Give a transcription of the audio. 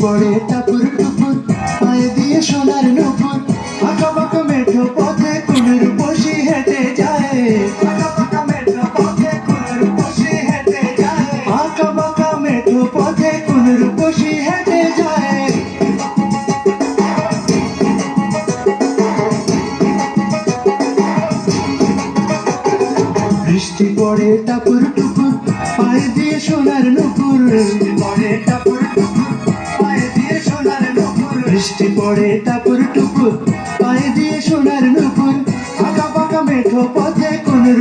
পড়ে টাপুর টুপুর, পায়ে দিয়ে সোনার নুপুর, আঁকা বাঁকা মেঠো পথে কোনের বসি হেঁটে যায়, আঁকা বাঁকা মেঠো পথে কোনের বসি হেঁটে যায়, আঁকা বাঁকা মেঠো পথে কোনের বসি হেঁটে যায়। বৃষ্টি পড়ে টাপুর টুপুর, পায়ে দিয়ে সোনার নুপুর, বৃষ্টি পড়ে টাপুর টুপুর, পায়ে দিয়ে সোনার নুপুর, বৃষ্টি পড়ে টাপুর টুপুর, পায়ে দিয়ে সোনার নুপুর, আঁকা বাঁকা মেঠো পথে কোনের